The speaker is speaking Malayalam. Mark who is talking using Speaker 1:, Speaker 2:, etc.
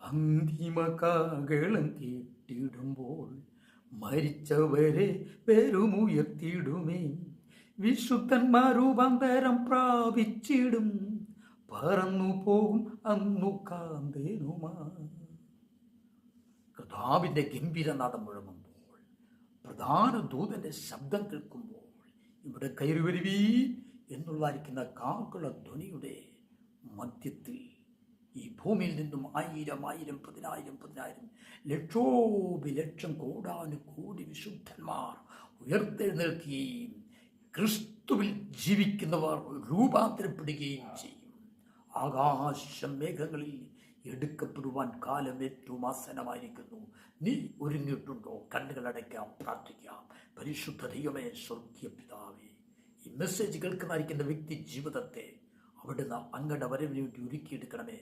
Speaker 1: അന്തിമകാകളം കേട്ടിടുമ്പോൾ മരിച്ചവരെ പേരുമുയർത്തിയിടുമേ. വിശുദ്ധന്മാരൂപാന്തരം പ്രാപിച്ചിടും, പറന്നു പോകും അന്നു കാന്തേനുമാ. കർത്താവിൻ്റെ ഗംഭീരനാദം മുഴങ്ങുമ്പോൾ, പ്രധാന ദൂതൻ്റെ ശബ്ദം കേൾക്കുമ്പോൾ, ഇവിടെ കയറി വരുവീ എന്നുള്ളായിരിക്കുന്ന കാഹള ധ്വനിയുടെ മധ്യത്തിൽ ഈ ഭൂമിയിൽ നിന്നും 1000 1000 10,000 10,000 ലക്ഷോപലക്ഷം കോടാനുകോടി വിശുദ്ധന്മാർ ഉയർത്തെഴുന്നേൽക്കുകയും ക്രിസ്തുവിൽ ജീവിക്കുന്നവർ രൂപാന്തരപ്പെടുകയും ചെയ്യും. ആകാശം മേഘങ്ങളിൽ എടുക്കപ്പെടുവാൻ കാലം ഏറ്റവും ആസന്നമായിരിക്കുന്നു. നീ ഒരുങ്ങിയിട്ടുണ്ടോ? കണ്ണുകൾ അടയ്ക്കാം, പ്രാർത്ഥിക്കാം. പരിശുദ്ധ ദൈവമേ, സ്വർഗീയ പിതാവേ, ഈ മെസ്സേജ് കേൾക്കുന്നതായിരിക്കുന്ന വ്യക്തി ജീവിതത്തെ അവിടുന്ന് അങ്ങയുടെ വരവിന് വേണ്ടി ഒരുക്കിയെടുക്കണമേ.